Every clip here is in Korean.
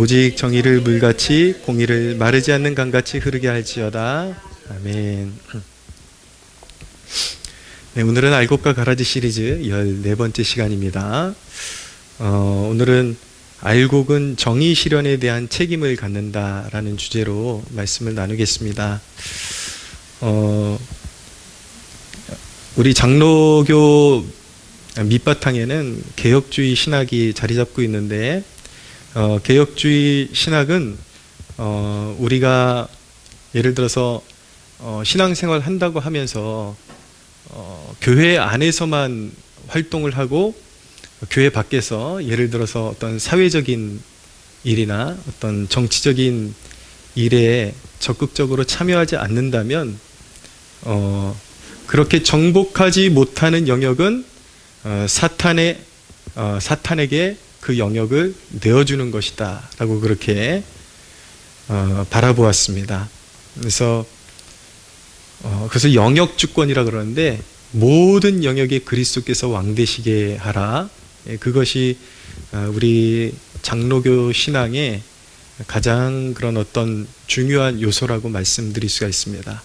오직 정의를 물같이 공의를 마르지 않는 강같이 흐르게 할지어다. 아멘. 네, 오늘은 알곡과 가라지 시리즈 14번째 시간입니다. 오늘은 알곡은 정의 실현에 대한 책임을 갖는다라는 주제로 말씀을 나누겠습니다. 우리 장로교 밑바탕에는 개혁주의 신학이 자리 잡고 있는데, 개혁주의 신학은 우리가 예를 들어서 신앙생활 한다고 하면서 교회 안에서만 활동을 하고 교회 밖에서 예를 들어서 어떤 사회적인 일이나 어떤 정치적인 일에 적극적으로 참여하지 않는다면 그렇게 정복하지 못하는 영역은 사탄에게 그 영역을 내어주는 것이다 라고 그렇게 바라보았습니다. 그래서 영역주권이라 그러는데, 모든 영역에 그리스도께서 왕되시게 하라. 그것이 우리 장로교 신앙의 가장 그런 어떤 중요한 요소라고 말씀드릴 수가 있습니다.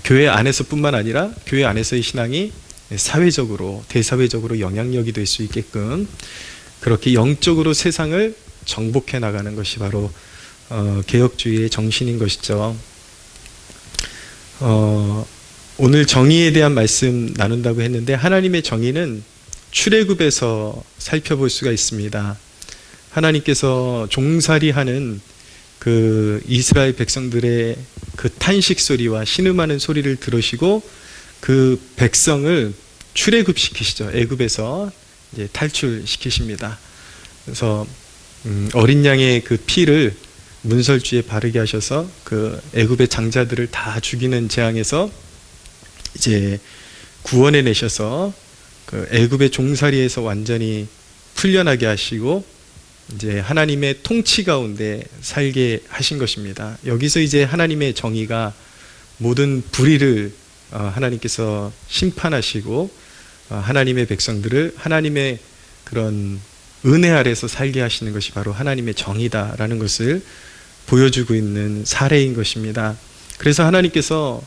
교회 안에서뿐만 아니라 교회 안에서의 신앙이 사회적으로, 대사회적으로 영향력이 될 수 있게끔 그렇게 영적으로 세상을 정복해 나가는 것이 바로 개혁주의의 정신인 것이죠. 오늘 정의에 대한 말씀 나눈다고 했는데, 하나님의 정의는 출애굽에서 살펴볼 수가 있습니다. 하나님께서 종살이하는 그 이스라엘 백성들의 그 탄식 소리와 신음하는 소리를 들으시고 그 백성을 출애굽시키시죠. 애굽에서 이제 탈출시키십니다. 그래서 어린 양의 그 피를 문설주에 바르게 하셔서 그 애굽의 장자들을 다 죽이는 재앙에서 이제 구원해 내셔서 그 애굽의 종살이에서 완전히 풀려나게 하시고 이제 하나님의 통치 가운데 살게 하신 것입니다. 여기서 이제 하나님의 정의가 모든 불의를 하나님께서 심판하시고 하나님의 백성들을 하나님의 그런 은혜 아래서 살게 하시는 것이 바로 하나님의 정의다라는 것을 보여주고 있는 사례인 것입니다. 그래서 하나님께서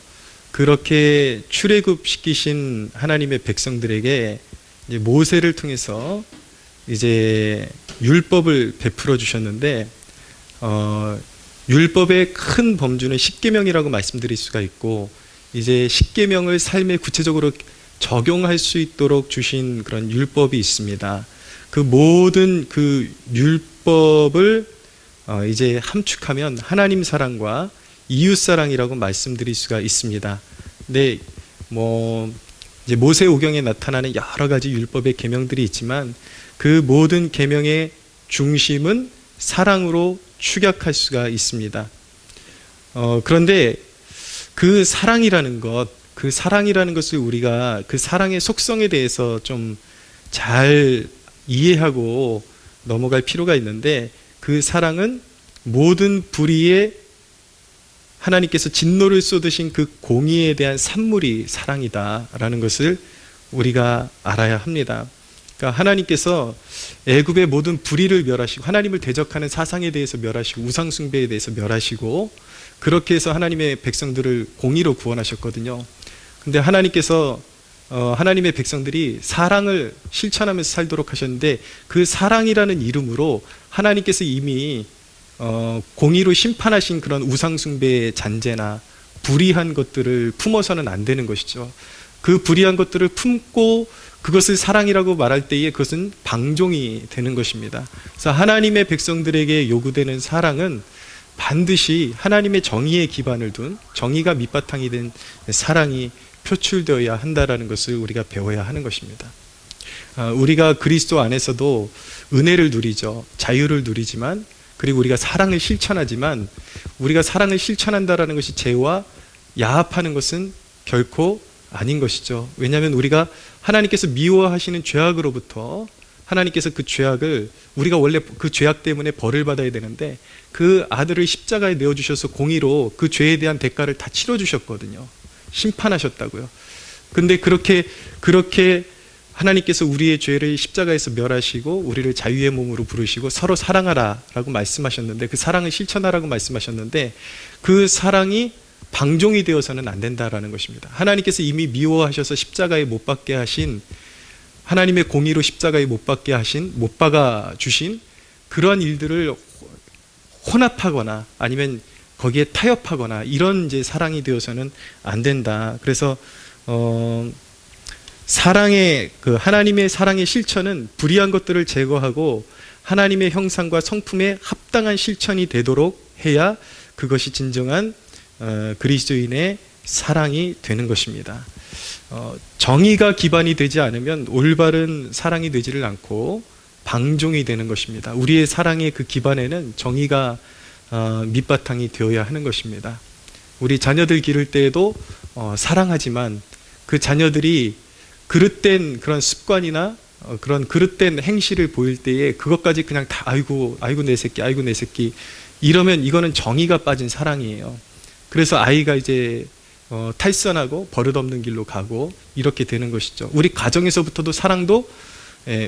그렇게 출애굽시키신 하나님의 백성들에게 이제 모세를 통해서 이제 율법을 베풀어 주셨는데, 율법의 큰 범주는 십계명이라고 말씀드릴 수가 있고, 이제 십계명을 삶에 구체적으로 적용할 수 있도록 주신 그런 율법이 있습니다. 그 모든 그 율법을 이제 함축하면 하나님 사랑과 이웃 사랑이라고 말씀드릴 수가 있습니다. 근데 이제 모세오경에 나타나는 여러 가지 율법의 계명들이 있지만, 그 모든 계명의 중심은 사랑으로 축약할 수가 있습니다. 그런데 그 사랑이라는 것을 우리가 그 사랑의 속성에 대해서 좀 잘 이해하고 넘어갈 필요가 있는데, 그 사랑은 모든 불의에 하나님께서 진노를 쏟으신 그 공의에 대한 산물이 사랑이다라는 것을 우리가 알아야 합니다. 그러니까 하나님께서 애굽의 모든 불의를 멸하시고, 하나님을 대적하는 사상에 대해서 멸하시고, 우상 숭배에 대해서 멸하시고, 그렇게 해서 하나님의 백성들을 공의로 구원하셨거든요. 근데 하나님께서 하나님의 백성들이 사랑을 실천하면서 살도록 하셨는데, 그 사랑이라는 이름으로 하나님께서 이미 공의로 심판하신 그런 우상 숭배의 잔재나 불의한 것들을 품어서는 안 되는 것이죠. 그 불의한 것들을 품고 그것을 사랑이라고 말할 때에 그것은 방종이 되는 것입니다. 그래서 하나님의 백성들에게 요구되는 사랑은 반드시 하나님의 정의에 기반을 둔, 정의가 밑바탕이 된 사랑이 표출되어야 한다라는 것을 우리가 배워야 하는 것입니다. 우리가 그리스도 안에서도 은혜를 누리죠. 자유를 누리지만, 그리고 우리가 사랑을 실천하지만, 우리가 사랑을 실천한다라는 것이 죄와 야합하는 것은 결코 아닌 것이죠. 왜냐하면 우리가 하나님께서 미워하시는 죄악으로부터, 하나님께서 그 죄악을, 우리가 원래 그 죄악 때문에 벌을 받아야 되는데 그 아들을 십자가에 내어주셔서 공의로 그 죄에 대한 대가를 다 치러주셨거든요. 심판하셨다고요. 근데 그렇게 하나님께서 우리의 죄를 십자가에서 멸하시고 우리를 자유의 몸으로 부르시고 서로 사랑하라라고 말씀하셨는데, 그 사랑을 실천하라고 말씀하셨는데, 그 사랑이 방종이 되어서는 안 된다라는 것입니다. 하나님께서 이미 미워하셔서 십자가에 못 박게 하신, 하나님의 공의로 십자가에 못 박게 하신, 못 박아 주신 그러한 일들을 혼합하거나 아니면 거기에 타협하거나 이런 이제 사랑이 되어서는 안 된다. 그래서 사랑의 하나님의 사랑의 실천은 불의한 것들을 제거하고 하나님의 형상과 성품에 합당한 실천이 되도록 해야 그것이 진정한 그리스도인의 사랑이 되는 것입니다. 정의가 기반이 되지 않으면 올바른 사랑이 되지를 않고 방종이 되는 것입니다. 우리의 사랑의 그 기반에는 정의가 밑바탕이 되어야 하는 것입니다. 우리 자녀들 기를 때에도 사랑하지만 그 자녀들이 그릇된 그런 습관이나 그런 그릇된 행실을 보일 때에 그것까지 그냥 다 아이고 내 새끼, 아이고 내 새끼 이러면 이거는 정의가 빠진 사랑이에요. 그래서 아이가 이제 탈선하고 버릇없는 길로 가고 이렇게 되는 것이죠. 우리 가정에서부터도 사랑도,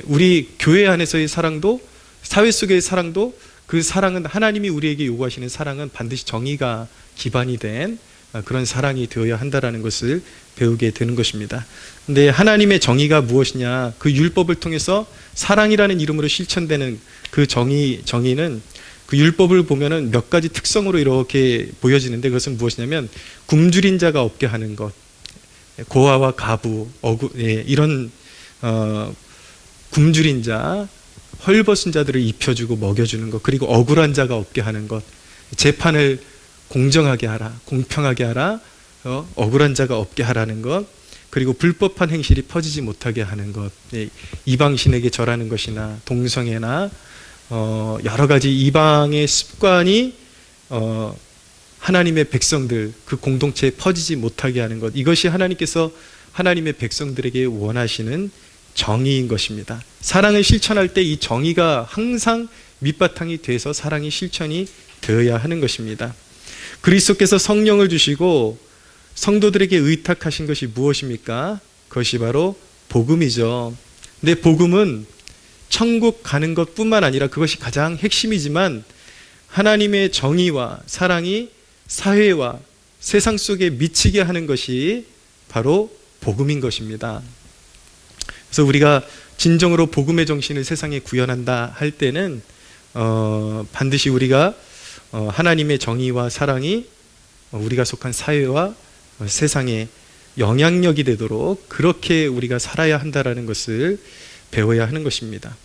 우리 교회 안에서의 사랑도, 사회 속의 사랑도, 그 사랑은 하나님이 우리에게 요구하시는 사랑은 반드시 정의가 기반이 된 그런 사랑이 되어야 한다는 것을 배우게 되는 것입니다. 근데 하나님의 정의가 무엇이냐, 그 율법을 통해서 사랑이라는 이름으로 실천되는 그 정의는 그 율법을 보면은 몇 가지 특성으로 이렇게 보여지는데, 그것은 무엇이냐면 굶주린 자가 없게 하는 것, 고아와 가부, 이런 굶주린 자, 헐벗은 자들을 입혀주고 먹여주는 것, 그리고 억울한 자가 없게 하는 것, 재판을 공정하게 하라, 공평하게 하라, 억울한 자가 없게 하라는 것, 그리고 불법한 행실이 퍼지지 못하게 하는 것, 이방신에게 절하는 것이나 동성애나 여러 가지 이방의 습관이 하나님의 백성들, 그 공동체에 퍼지지 못하게 하는 것, 이것이 하나님께서 하나님의 백성들에게 원하시는 정의인 것입니다. 사랑을 실천할 때 이 정의가 항상 밑바탕이 돼서 사랑이 실천이 되어야 하는 것입니다. 그리스도께서 성령을 주시고 성도들에게 의탁하신 것이 무엇입니까? 그것이 바로 복음이죠. 근데 복음은 천국 가는 것뿐만 아니라 그것이 가장 핵심이지만 하나님의 정의와 사랑이 사회와 세상 속에 미치게 하는 것이 바로 복음인 것입니다. 그래서 우리가 진정으로 복음의 정신을 세상에 구현한다 할 때는 반드시 우리가 하나님의 정의와 사랑이 우리가 속한 사회와 세상에 영향력이 되도록 그렇게 우리가 살아야 한다는 것을 배워야 하는 것입니다.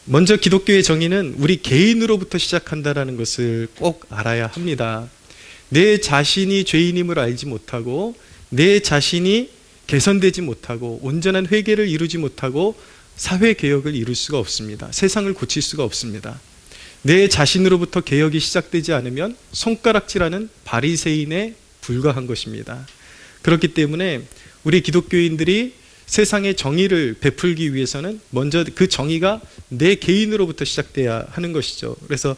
먼저 기독교의 정의는 우리 개인으로부터 시작한다는 것을 꼭 알아야 합니다. 내 자신이 죄인임을 알지 못하고 내 자신이 개선되지 못하고 온전한 회개를 이루지 못하고 사회개혁을 이룰 수가 없습니다. 세상을 고칠 수가 없습니다. 내 자신으로부터 개혁이 시작되지 않으면 손가락질하는 바리새인에 불과한 것입니다. 그렇기 때문에 우리 기독교인들이 세상의 정의를 베풀기 위해서는 먼저 그 정의가 내 개인으로부터 시작돼야 하는 것이죠. 그래서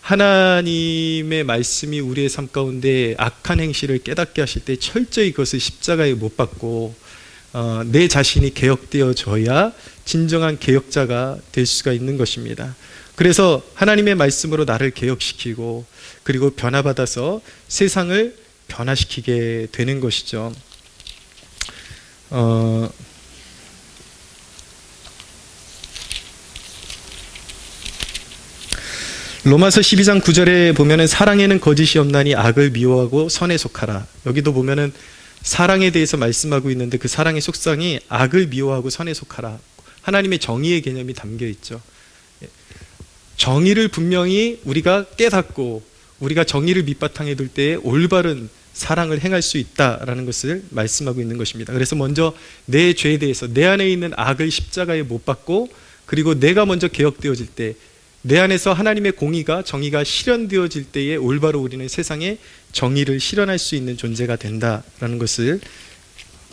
하나님의 말씀이 우리의 삶 가운데 악한 행실을 깨닫게 하실 때 철저히 그것을 십자가에 못 박고 내 자신이 개혁되어져야 진정한 개혁자가 될 수가 있는 것입니다. 그래서 하나님의 말씀으로 나를 개혁시키고 그리고 변화받아서 세상을 변화시키게 되는 것이죠. 로마서 12장 9절에 보면은 사랑에는 거짓이 없나니 악을 미워하고 선에 속하라. 여기도 보면은 사랑에 대해서 말씀하고 있는데 그 사랑의 속성이 악을 미워하고 선에 속하라. 하나님의 정의의 개념이 담겨 있죠. 정의를 분명히 우리가 깨닫고 우리가 정의를 밑바탕에 둘 때에 올바른 사랑을 행할 수 있다라는 것을 말씀하고 있는 것입니다. 그래서 먼저 내 죄에 대해서 내 안에 있는 악을 십자가에 못 박고 그리고 내가 먼저 개혁되어질 때 내 안에서 하나님의 공의가 정의가 실현되어질 때에 올바로 우리는 세상에 정의를 실현할 수 있는 존재가 된다라는 것을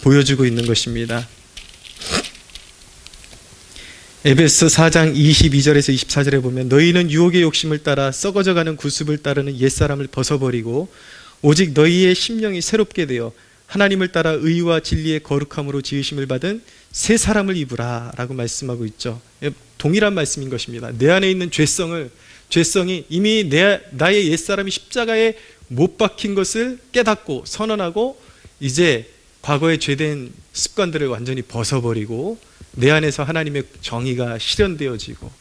보여주고 있는 것입니다. 에베소 4장 22절에서 24절에 보면 너희는 유혹의 욕심을 따라 썩어져가는 구습을 따르는 옛사람을 벗어버리고 오직 너희의 심령이 새롭게 되어 하나님을 따라 의와 진리의 거룩함으로 지으심을 받은 새 사람을 입으라 라고 말씀하고 있죠. 동일한 말씀인 것입니다. 내 안에 있는 죄성이 이미 나의 옛사람이 십자가에 못 박힌 것을 깨닫고 선언하고 이제 과거의 죄된 습관들을 완전히 벗어버리고 내 안에서 하나님의 정의가 실현되어지고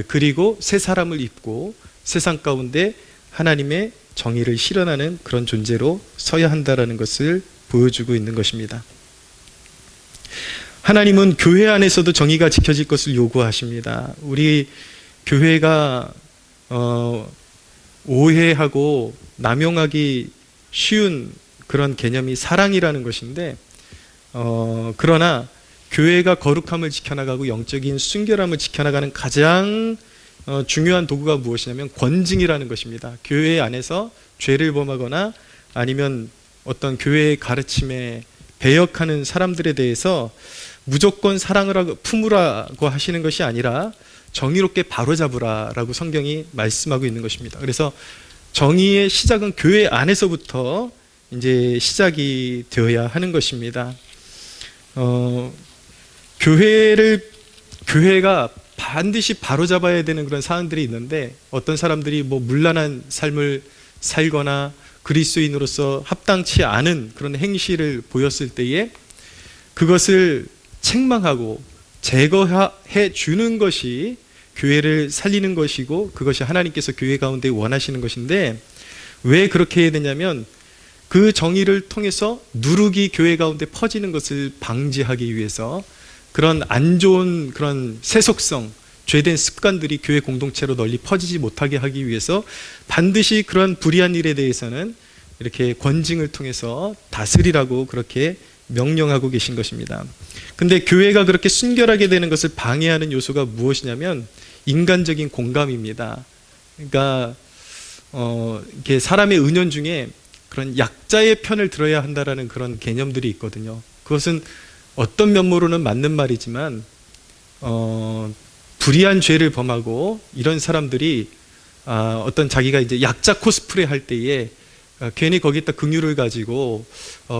그리고 새 사람을 입고 세상 가운데 하나님의 정의를 실현하는 그런 존재로 서야 한다는 것을 보여주고 있는 것입니다. 하나님은 교회 안에서도 정의가 지켜질 것을 요구하십니다. 우리 교회가 오해하고 남용하기 쉬운 그런 개념이 사랑이라는 것인데 그러나 교회가 거룩함을 지켜나가고 영적인 순결함을 지켜나가는 가장 중요한 도구가 무엇이냐면 권징이라는 것입니다. 교회 안에서 죄를 범하거나 아니면 어떤 교회의 가르침에 배역하는 사람들에 대해서 무조건 사랑을 하고 품으라고 하시는 것이 아니라 정의롭게 바로잡으라라고 성경이 말씀하고 있는 것입니다. 그래서 정의의 시작은 교회 안에서부터 이제 시작이 되어야 하는 것입니다. 교회가 반드시 바로잡아야 되는 그런 사항들이 있는데 어떤 사람들이 뭐 문란한 삶을 살거나 그리스도인으로서 합당치 않은 그런 행실을 보였을 때에 그것을 책망하고 제거해 주는 것이 교회를 살리는 것이고 그것이 하나님께서 교회 가운데 원하시는 것인데 왜 그렇게 해야 되냐면 그 정의를 통해서 누룩이 교회 가운데 퍼지는 것을 방지하기 위해서 그런 안 좋은 그런 세속성, 죄된 습관들이 교회 공동체로 널리 퍼지지 못하게 하기 위해서 반드시 그런 불의한 일에 대해서는 이렇게 권징을 통해서 다스리라고 그렇게 명령하고 계신 것입니다. 근데 교회가 그렇게 순결하게 되는 것을 방해하는 요소가 무엇이냐면 인간적인 공감입니다. 그러니까 이렇게 사람의 은연 중에 그런 약자의 편을 들어야 한다라는 그런 개념들이 있거든요. 그것은 어떤 면모로는 맞는 말이지만 불의한 죄를 범하고 이런 사람들이 어떤 자기가 이제 약자 코스프레 할 때에 괜히 거기에다 긍휼을 가지고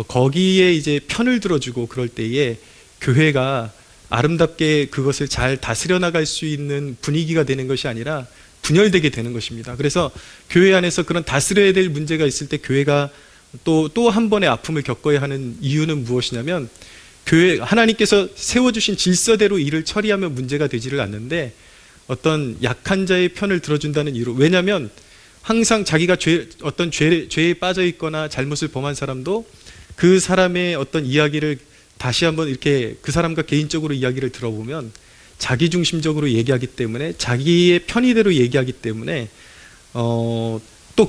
거기에 이제 편을 들어주고 그럴 때에 교회가 아름답게 그것을 잘 다스려 나갈 수 있는 분위기가 되는 것이 아니라 분열되게 되는 것입니다. 그래서 교회 안에서 그런 다스려야 될 문제가 있을 때 교회가 또 한 번의 아픔을 겪어야 하는 이유는 무엇이냐면 교회 하나님께서 세워주신 질서대로 일을 처리하면 문제가 되지를 않는데 어떤 약한 자의 편을 들어준다는 이유로, 왜냐하면 항상 자기가 어떤 죄에 빠져 있거나 잘못을 범한 사람도 그 사람의 어떤 이야기를 다시 한번 이렇게 그 사람과 개인적으로 이야기를 들어보면 자기 중심적으로 얘기하기 때문에 자기의 편의대로 얘기하기 때문에 또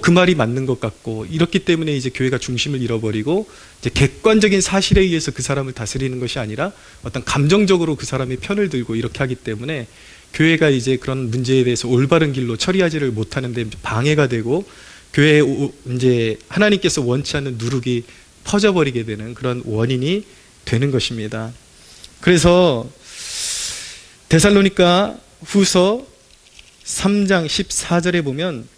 그 말이 맞는 것 같고 이렇기 때문에 이제 교회가 중심을 잃어버리고 이제 객관적인 사실에 의해서 그 사람을 다스리는 것이 아니라 어떤 감정적으로 그 사람의 편을 들고 이렇게 하기 때문에 교회가 이제 그런 문제에 대해서 올바른 길로 처리하지를 못하는 데 방해가 되고 교회에 이제 하나님께서 원치 않는 누룩이 퍼져버리게 되는 그런 원인이 되는 것입니다. 그래서 데살로니가 후서 3장 14절에 보면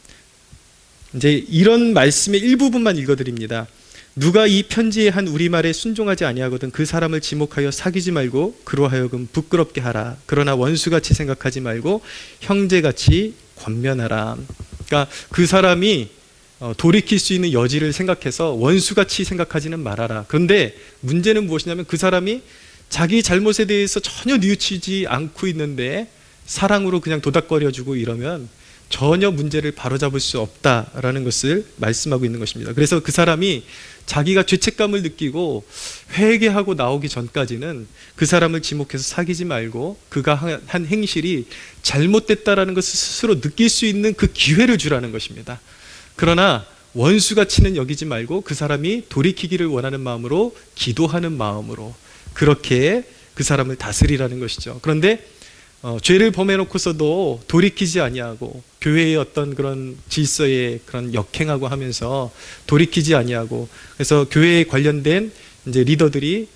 이제 이런 말씀의 일부분만 읽어드립니다. 누가 이 편지의 한 우리말에 순종하지 아니하거든 그 사람을 지목하여 사귀지 말고 그로 하여금 부끄럽게 하라. 그러나 원수같이 생각하지 말고 형제같이 권면하라. 그러니까 그 사람이 돌이킬 수 있는 여지를 생각해서 원수같이 생각하지는 말아라. 그런데 문제는 무엇이냐면 그 사람이 자기 잘못에 대해서 전혀 뉘우치지 않고 있는데 사랑으로 그냥 도닥거려주고 이러면 전혀 문제를 바로잡을 수 없다라는 것을 말씀하고 있는 것입니다. 그래서 그 사람이 자기가 죄책감을 느끼고 회개하고 나오기 전까지는 그 사람을 지목해서 사귀지 말고 그가 한 행실이 잘못됐다라는 것을 스스로 느낄 수 있는 그 기회를 주라는 것입니다. 그러나 원수같이는 여기지 말고 그 사람이 돌이키기를 원하는 마음으로 기도하는 마음으로 그렇게 그 사람을 다스리라는 것이죠. 그런데 죄를 범해놓고서도 돌이키지 아니하고 교회의 어떤 그런 질서에 그런 역행하고 하면서 돌이키지 아니하고 그래서 교회에 관련된 이제 리더들이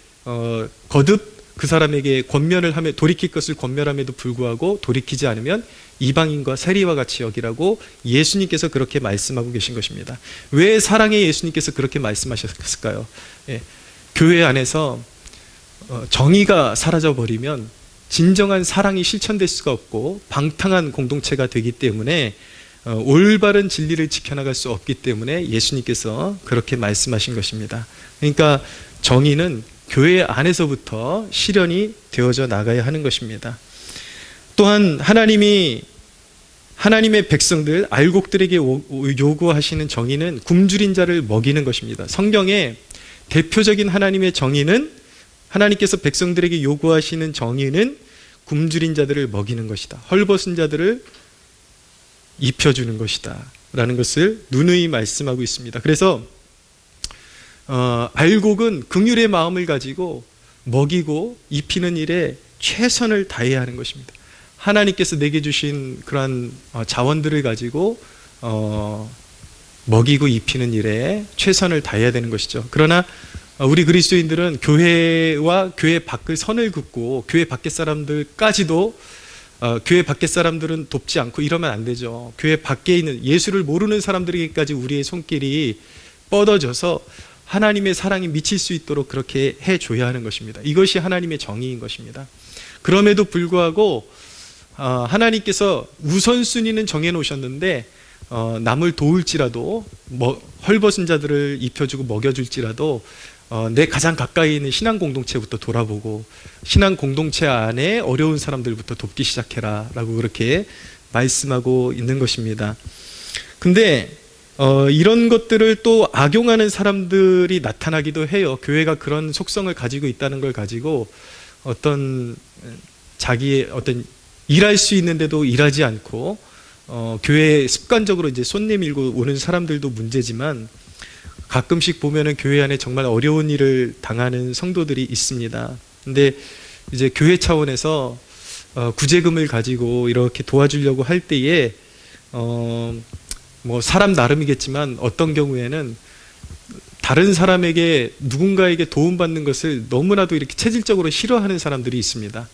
거듭 그 사람에게 권면을 하며 돌이킬 것을 권면함에도 불구하고 돌이키지 않으면 이방인과 세리와 같이 여기라고 예수님께서 그렇게 말씀하고 계신 것입니다. 왜 사랑의 예수님께서 그렇게 말씀하셨을까요? 예. 교회 안에서 정의가 사라져 버리면 진정한 사랑이 실천될 수가 없고 방탕한 공동체가 되기 때문에 올바른 진리를 지켜나갈 수 없기 때문에 예수님께서 그렇게 말씀하신 것입니다. 그러니까 정의는 교회 안에서부터 실현이 되어져 나가야 하는 것입니다. 또한 하나님의 백성들, 알곡들에게 요구하시는 정의는 굶주린 자를 먹이는 것입니다. 성경에 대표적인 하나님의 정의는, 하나님께서 백성들에게 요구하시는 정의는 굶주린 자들을 먹이는 것이다, 헐벗은 자들을 입혀주는 것이다 라는 것을 누누이 말씀하고 있습니다. 그래서 알곡은 긍휼의 마음을 가지고 먹이고 입히는 일에 최선을 다해야 하는 것입니다. 하나님께서 내게 주신 그러한 자원들을 가지고 먹이고 입히는 일에 최선을 다해야 되는 것이죠. 그러나 우리 그리스도인들은 교회와 교회 밖을 선을 긋고 교회 밖의 사람들까지도 교회 밖의 사람들은 돕지 않고 이러면 안 되죠. 교회 밖에 있는 예수를 모르는 사람들에게까지 우리의 손길이 뻗어져서 하나님의 사랑이 미칠 수 있도록 그렇게 해줘야 하는 것입니다. 이것이 하나님의 정의인 것입니다. 그럼에도 불구하고 하나님께서 우선순위는 정해놓으셨는데 남을 도울지라도 헐벗은 자들을 입혀주고 먹여줄지라도 내 가장 가까이 있는 신앙 공동체부터 돌아보고 신앙 공동체 안에 어려운 사람들부터 돕기 시작해라 라고 그렇게 말씀하고 있는 것입니다. 근데 이런 것들을 또 악용하는 사람들이 나타나기도 해요. 교회가 그런 속성을 가지고 있다는 걸 가지고 자기의 일할 수 있는데도 일하지 않고 교회에 습관적으로 이제 손님 밀고 오는 사람들도 문제지만 가끔씩 보면은 교회 안에 정말 어려운 일을 당하는 성도들이 있습니다. 근데 이제 교회 차원에서 구제금을 가지고 이렇게 도와주려고 할 때에 사람 나름이겠지만 어떤 경우에는 다른 사람에게 누군가에게 도움받는 것을 너무나도 이렇게 체질적으로 싫어하는 사람들이 있습니다.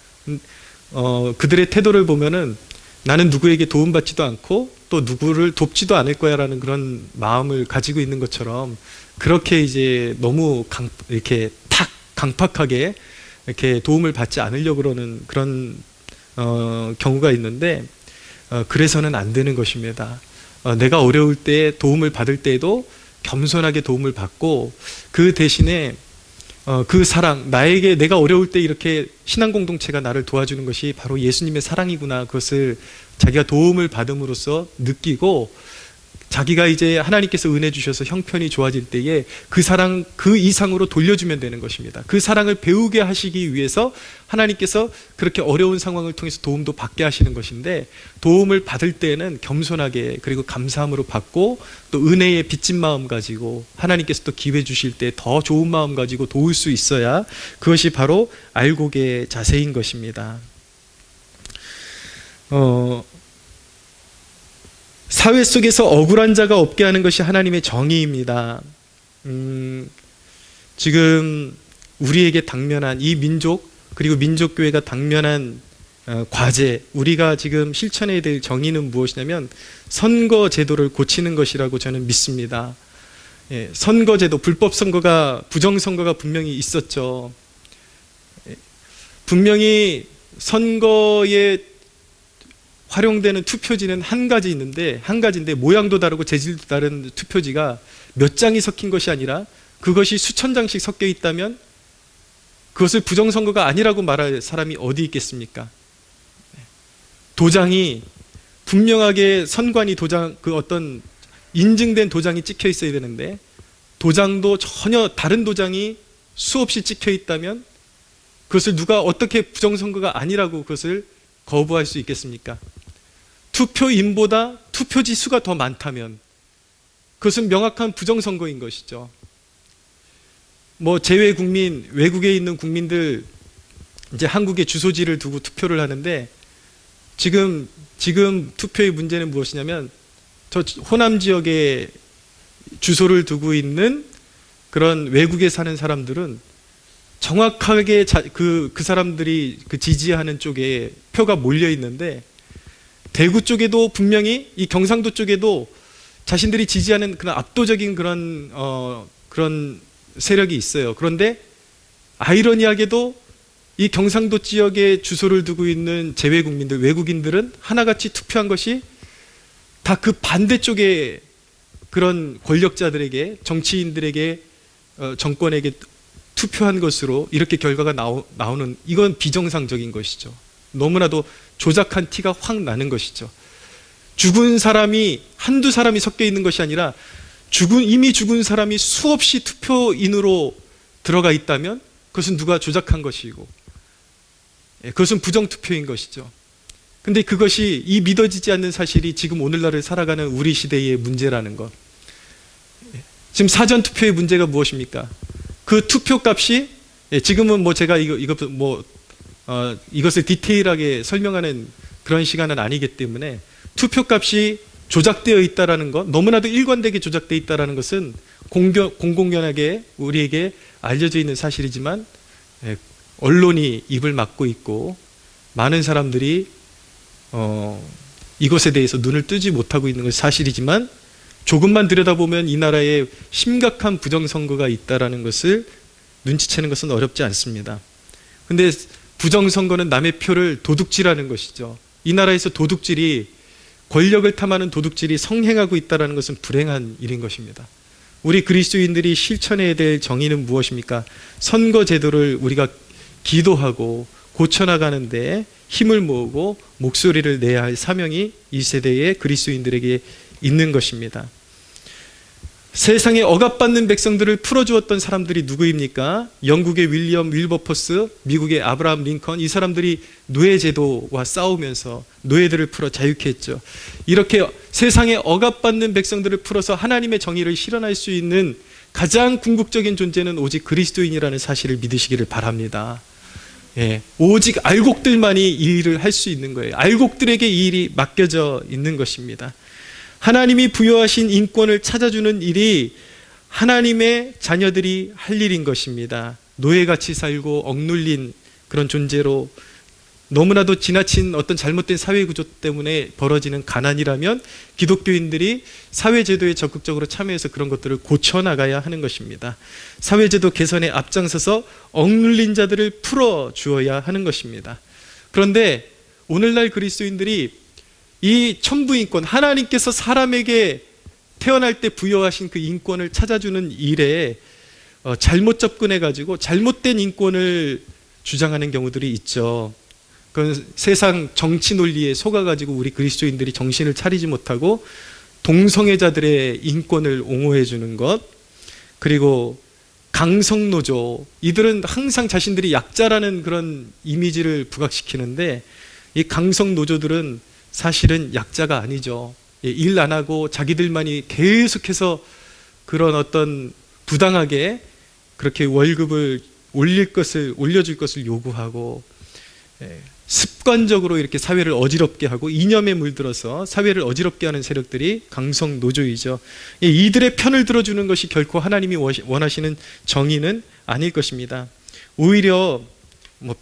그들의 태도를 보면은 나는 누구에게 도움받지도 않고 또 누구를 돕지도 않을 거야 라는 그런 마음을 가지고 있는 것처럼 그렇게 이제 너무 이렇게 탁 강팍하게 이렇게 도움을 받지 않으려고 그러는 그런 경우가 있는데 그래서는 안 되는 것입니다. 내가 어려울 때 도움을 받을 때에도 겸손하게 도움을 받고 그 대신에 그 사랑, 내가 어려울 때 이렇게 신앙 공동체가 나를 도와주는 것이 바로 예수님의 사랑이구나, 그것을 자기가 도움을 받음으로써 느끼고 자기가 이제 하나님께서 은혜 주셔서 형편이 좋아질 때에 그 사랑 그 이상으로 돌려주면 되는 것입니다. 그 사랑을 배우게 하시기 위해서 하나님께서 그렇게 어려운 상황을 통해서 도움도 받게 하시는 것인데, 도움을 받을 때는 겸손하게 그리고 감사함으로 받고 또 은혜의 빚진 마음 가지고 하나님께서 또 기회 주실 때 더 좋은 마음 가지고 도울 수 있어야 그것이 바로 알곡의 자세인 것입니다. 사회 속에서 억울한 자가 없게 하는 것이 하나님의 정의입니다. 지금 우리에게 당면한 이 민족, 그리고 민족교회가 당면한 과제, 우리가 지금 실천해야 될 정의는 무엇이냐면 선거 제도를 고치는 것이라고 저는 믿습니다. 선거제도, 불법 선거가, 부정선거가 분명히 있었죠. 분명히 선거에 활용되는 투표지는 한 가지인데 모양도 다르고 재질도 다른 투표지가 몇 장이 섞인 것이 아니라 그것이 수천 장씩 섞여 있다면 그것을 부정선거가 아니라고 말할 사람이 어디 있겠습니까? 도장이 분명하게 선관위 도장, 그 어떤 인증된 도장이 찍혀 있어야 되는데 도장도 전혀 다른 도장이 수없이 찍혀 있다면 그것을 누가 어떻게 부정선거가 아니라고 그것을 거부할 수 있겠습니까? 투표인보다 투표지 수가 더 많다면 그것은 명확한 부정선거인 것이죠. 제외 국민, 외국에 있는 국민들 이제 한국에 주소지를 두고 투표를 하는데 지금 투표의 문제는 무엇이냐면 저 호남 지역에 주소를 두고 있는 그런 외국에 사는 사람들은 정확하게 그 사람들이 그 지지하는 쪽에 표가 몰려 있는데 대구 쪽에도 분명히 이 경상도 쪽에도 자신들이 지지하는 그런 압도적인 그런 세력이 있어요. 그런데 아이러니하게도 이 경상도 지역에 주소를 두고 있는 재외국민들, 외국인들은 하나같이 투표한 것이 다 그 반대쪽의 그런 권력자들에게, 정치인들에게, 정권에게 투표한 것으로 이렇게 결과가 나오는, 이건 비정상적인 것이죠. 너무나도 조작한 티가 확 나는 것이죠. 죽은 사람이 한두 사람이 섞여 있는 것이 아니라 이미 죽은 사람이 수없이 투표인으로 들어가 있다면 그것은 누가 조작한 것이고, 그것은 부정투표인 것이죠. 근데 그것이, 이 믿어지지 않는 사실이 지금 오늘날을 살아가는 우리 시대의 문제라는 것. 지금 사전투표의 문제가 무엇입니까? 그 투표값이, 지금은 뭐 제가 이것을 디테일하게 설명하는 그런 시간은 아니기 때문에, 투표값이 조작되어 있다는 것, 너무나도 일관되게 조작되어 있다는 것은 공공연하게 우리에게 알려져 있는 사실이지만, 언론이 입을 막고 있고 많은 사람들이 이것에 대해서 눈을 뜨지 못하고 있는 것이 사실이지만, 조금만 들여다보면 이 나라에 심각한 부정선거가 있다는 것을 눈치채는 것은 어렵지 않습니다. 근데 부정선거는 남의 표를 도둑질하는 것이죠. 이 나라에서 도둑질이, 권력을 탐하는 도둑질이 성행하고 있다는 것은 불행한 일인 것입니다. 우리 그리스도인들이 실천해야 될 정의는 무엇입니까? 선거제도를 우리가 기도하고 고쳐나가는데 힘을 모으고 목소리를 내야 할 사명이 이 세대의 그리스도인들에게 있는 것입니다. 세상에 억압받는 백성들을 풀어주었던 사람들이 누구입니까? 영국의 윌리엄 윌버포스, 미국의 아브라함 링컨, 이 사람들이 노예제도와 싸우면서 노예들을 풀어 자유케 했죠. 이렇게 세상에 억압받는 백성들을 풀어서 하나님의 정의를 실현할 수 있는 가장 궁극적인 존재는 오직 그리스도인이라는 사실을 믿으시기를 바랍니다. 오직 알곡들만이 이 일을 할 수 있는 거예요. 알곡들에게 이 일이 맡겨져 있는 것입니다. 하나님이 부여하신 인권을 찾아주는 일이 하나님의 자녀들이 할 일인 것입니다. 노예같이 살고 억눌린 그런 존재로, 너무나도 지나친 어떤 잘못된 사회구조 때문에 벌어지는 가난이라면 기독교인들이 사회제도에 적극적으로 참여해서 그런 것들을 고쳐나가야 하는 것입니다. 사회제도 개선에 앞장서서 억눌린 자들을 풀어주어야 하는 것입니다. 그런데 오늘날 그리스도인들이 이 천부인권, 하나님께서 사람에게 태어날 때 부여하신 그 인권을 찾아주는 일에 잘못 접근해가지고 잘못된 인권을 주장하는 경우들이 있죠. 그건 세상 정치 논리에 속아가지고 우리 그리스도인들이 정신을 차리지 못하고 동성애자들의 인권을 옹호해 주는 것, 그리고 강성노조, 이들은 항상 자신들이 약자라는 그런 이미지를 부각시키는데, 이 강성노조들은 사실은 약자가 아니죠. 일 안 하고 자기들만이 계속해서 그런 어떤 부당하게 그렇게 월급을 올려줄 것을 요구하고, 습관적으로 이렇게 사회를 어지럽게 하고 이념에 물들어서 사회를 어지럽게 하는 세력들이 강성 노조이죠. 이들의 편을 들어주는 것이 결코 하나님이 원하시는 정의는 아닐 것입니다. 오히려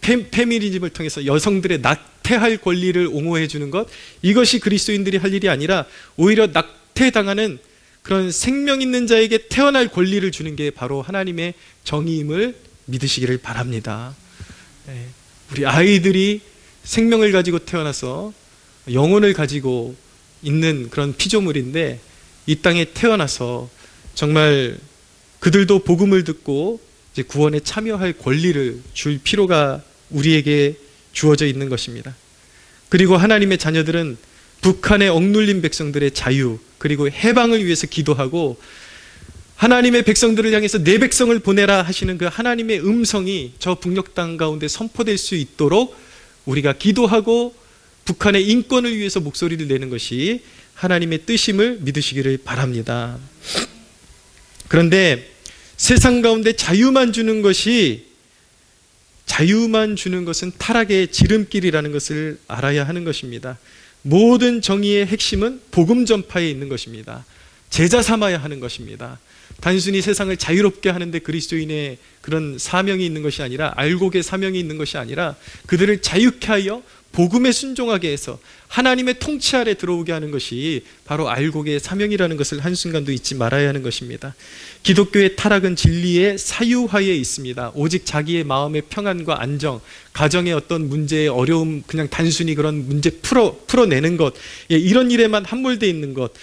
페미니즘을 통해서 여성들의 낙태할 권리를 옹호해 주는 것, 이것이 그리스도인들이 할 일이 아니라 오히려 낙태당하는 그런 생명 있는 자에게 태어날 권리를 주는 게 바로 하나님의 정의임을 믿으시기를 바랍니다. 우리 아이들이 생명을 가지고 태어나서 영혼을 가지고 있는 그런 피조물인데, 이 땅에 태어나서 정말 그들도 복음을 듣고 이제 구원에 참여할 권리를 줄 필요가 우리에게 주어져 있는 것입니다. 그리고 하나님의 자녀들은 북한의 억눌린 백성들의 자유, 그리고 해방을 위해서 기도하고, 하나님의 백성들을 향해서 내 백성을 보내라 하시는 그 하나님의 음성이 저 북녘 땅 가운데 선포될 수 있도록 우리가 기도하고 북한의 인권을 위해서 목소리를 내는 것이 하나님의 뜻임을 믿으시기를 바랍니다. 그런데 세상 가운데 자유만 주는 것은 타락의 지름길이라는 것을 알아야 하는 것입니다. 모든 정의의 핵심은 복음 전파에 있는 것입니다. 제자 삼아야 하는 것입니다. 단순히 세상을 자유롭게 하는데 그리스도인의 그런 사명이 있는 것이 아니라, 알곡의 사명이 있는 것이 아니라, 그들을 자유케 하여 복음에 순종하게 해서 하나님의 통치 아래 들어오게 하는 것이 바로 알곡의 사명이라는 것을 한순간도 잊지 말아야 하는 것입니다. 기독교의 타락은 진리의 사유화에 있습니다. 오직 자기의 마음의 평안과 안정, 가정의 어떤 문제의 어려움, 그냥 단순히 그런 문제 풀어내는 것, 이런 일에만 함몰되어 있는 것,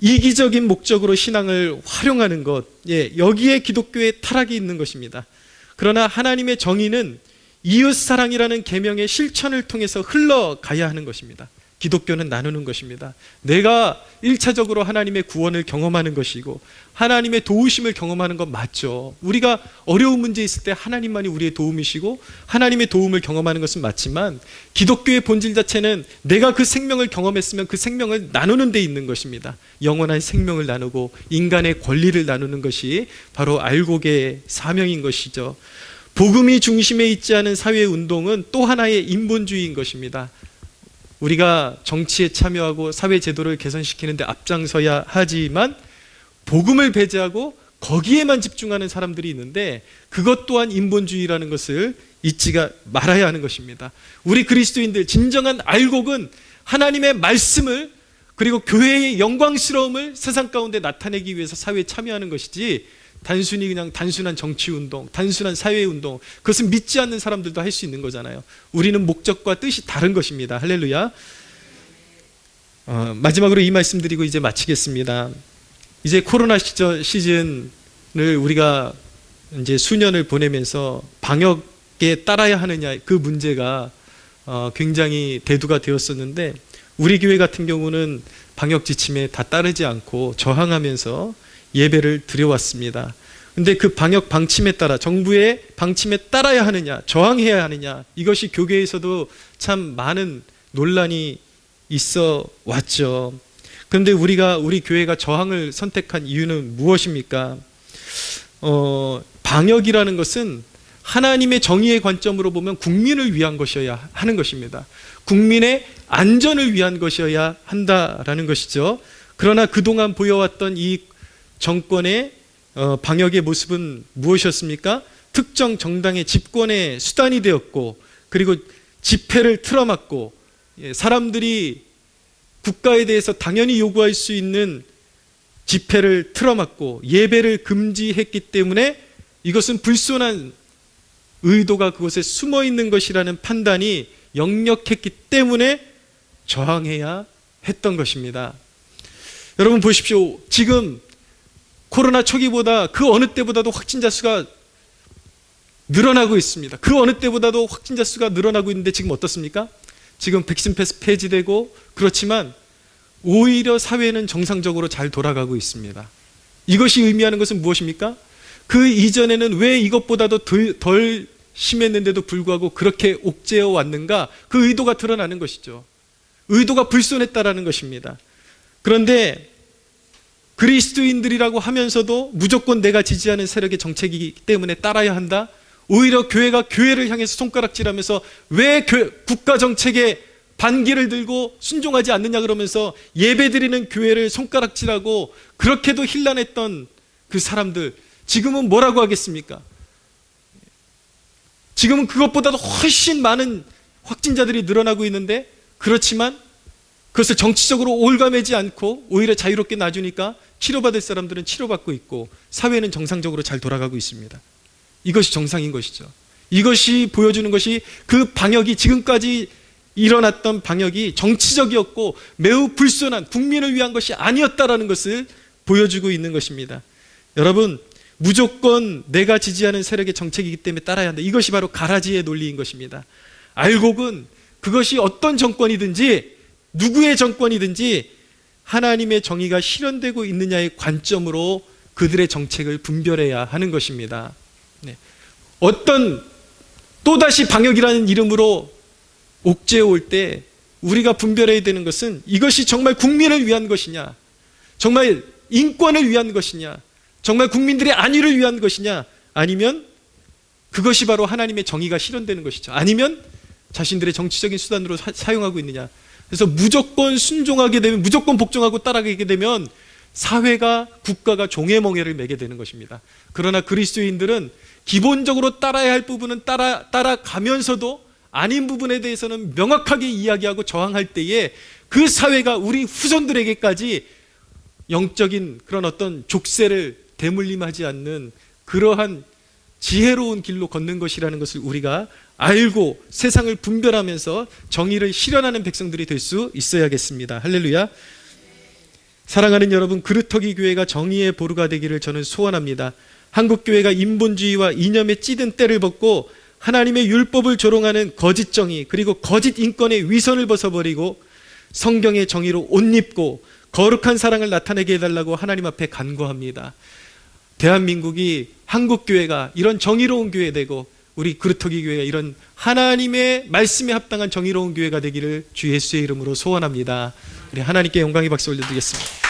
이기적인 목적으로 신앙을 활용하는 것, 여기에 기독교의 타락이 있는 것입니다. 그러나 하나님의 정의는 이웃사랑이라는 계명의 실천을 통해서 흘러가야 하는 것입니다. 기독교는 나누는 것입니다. 내가 1차적으로 하나님의 구원을 경험하는 것이고 하나님의 도우심을 경험하는 건 맞죠. 우리가 어려운 문제 있을 때 하나님만이 우리의 도움이시고 하나님의 도움을 경험하는 것은 맞지만, 기독교의 본질 자체는 내가 그 생명을 경험했으면 그 생명을 나누는 데 있는 것입니다. 영원한 생명을 나누고 인간의 권리를 나누는 것이 바로 알곡의 사명인 것이죠. 복음이 중심에 있지 않은 사회운동은 또 하나의 인본주의인 것입니다. 우리가 정치에 참여하고 사회제도를 개선시키는 데 앞장서야 하지만 복음을 배제하고 거기에만 집중하는 사람들이 있는데, 그것 또한 인본주의라는 것을 잊지가 말아야 하는 것입니다. 우리 그리스도인들 진정한 알곡은 하나님의 말씀을, 그리고 교회의 영광스러움을 세상 가운데 나타내기 위해서 사회에 참여하는 것이지, 단순히 그냥 단순한 정치운동, 단순한 사회운동, 그것은 믿지 않는 사람들도 할 수 있는 거잖아요. 우리는 목적과 뜻이 다른 것입니다. 할렐루야. 마지막으로 이 말씀 드리고 이제 마치겠습니다. 이제 코로나 시즌을 우리가 이제 수년을 보내면서 방역에 따라야 하느냐, 그 문제가 굉장히 대두가 되었었는데, 우리 교회 같은 경우는 방역 지침에 다 따르지 않고 저항하면서 예배를 드려왔습니다. 근데 그 방역 방침에 따라, 정부의 방침에 따라야 하느냐, 저항해야 하느냐, 이것이 교계에서도 참 많은 논란이 있어 왔죠. 그런데 우리 교회가 저항을 선택한 이유는 무엇입니까? 방역이라는 것은 하나님의 정의의 관점으로 보면 국민을 위한 것이어야 하는 것입니다. 국민의 안전을 위한 것이어야 한다라는 것이죠. 그러나 그동안 보여왔던 이 정권의 방역의 모습은 무엇이었습니까? 특정 정당의 집권의 수단이 되었고, 그리고 집회를 틀어막고, 사람들이 국가에 대해서 당연히 요구할 수 있는 집회를 틀어막고 예배를 금지했기 때문에 이것은 불순한 의도가 그곳에 숨어 있는 것이라는 판단이 역력했기 때문에 저항해야 했던 것입니다. 여러분 보십시오. 지금 코로나 초기보다 그 어느 때보다도 확진자 수가 늘어나고 있습니다. 그 어느 때보다도 확진자 수가 늘어나고 있는데 지금 어떻습니까? 지금 백신 패스 폐지되고, 그렇지만 오히려 사회는 정상적으로 잘 돌아가고 있습니다. 이것이 의미하는 것은 무엇입니까? 그 이전에는 왜 이것보다도 덜 심했는데도 불구하고 그렇게 옥죄어 왔는가? 그 의도가 드러나는 것이죠. 의도가 불순했다라는 것입니다. 그런데 그리스도인들이라고 하면서도 무조건 내가 지지하는 세력의 정책이기 때문에 따라야 한다? 오히려 교회가 교회를 향해서 손가락질하면서 왜 국가 정책에 반기를 들고 순종하지 않느냐 그러면서 예배드리는 교회를 손가락질하고 그렇게도 힐난했던 그 사람들, 지금은 뭐라고 하겠습니까? 지금은 그것보다도 훨씬 많은 확진자들이 늘어나고 있는데, 그렇지만 그것을 정치적으로 올가매지 않고 오히려 자유롭게 놔주니까 치료받을 사람들은 치료받고 있고 사회는 정상적으로 잘 돌아가고 있습니다. 이것이 정상인 것이죠. 이것이 보여주는 것이 그 방역이, 지금까지 일어났던 방역이 정치적이었고 매우 불순한, 국민을 위한 것이 아니었다라는 것을 보여주고 있는 것입니다. 여러분, 무조건 내가 지지하는 세력의 정책이기 때문에 따라야 한다. 이것이 바로 가라지의 논리인 것입니다. 알곡은 그것이 어떤 정권이든지 누구의 정권이든지 하나님의 정의가 실현되고 있느냐의 관점으로 그들의 정책을 분별해야 하는 것입니다. 어떤 또다시 방역이라는 이름으로 옥죄어 올 때 우리가 분별해야 되는 것은 이것이 정말 국민을 위한 것이냐, 정말 인권을 위한 것이냐, 정말 국민들의 안위를 위한 것이냐, 아니면 그것이 바로 하나님의 정의가 실현되는 것이죠. 아니면 자신들의 정치적인 수단으로 사용하고 있느냐. 그래서 무조건 순종하게 되면, 무조건 복종하고 따라가게 되면 사회가, 국가가 종애멍에를 매게 되는 것입니다. 그러나 그리스도인들은 기본적으로 따라야 할 부분은 따라가면서도 아닌 부분에 대해서는 명확하게 이야기하고 저항할 때에 그 사회가 우리 후손들에게까지 영적인 그런 어떤 족쇄를 대물림하지 않는 그러한 지혜로운 길로 걷는 것이라는 것을 우리가 알고 세상을 분별하면서 정의를 실현하는 백성들이 될 수 있어야겠습니다. 할렐루야. 사랑하는 여러분, 그루터기 교회가 정의의 보루가 되기를 저는 소원합니다. 한국교회가 인본주의와 이념에 찌든 때를 벗고 하나님의 율법을 조롱하는 거짓 정의 그리고 거짓 인권의 위선을 벗어버리고 성경의 정의로 옷 입고 거룩한 사랑을 나타내게 해달라고 하나님 앞에 간구합니다. 대한민국이 한국교회가 이런 정의로운 교회 되고 우리 그루터기 교회가 이런 하나님의 말씀에 합당한 정의로운 교회가 되기를 주 예수의 이름으로 소원합니다. 우리 하나님께 영광의 박수 올려드리겠습니다.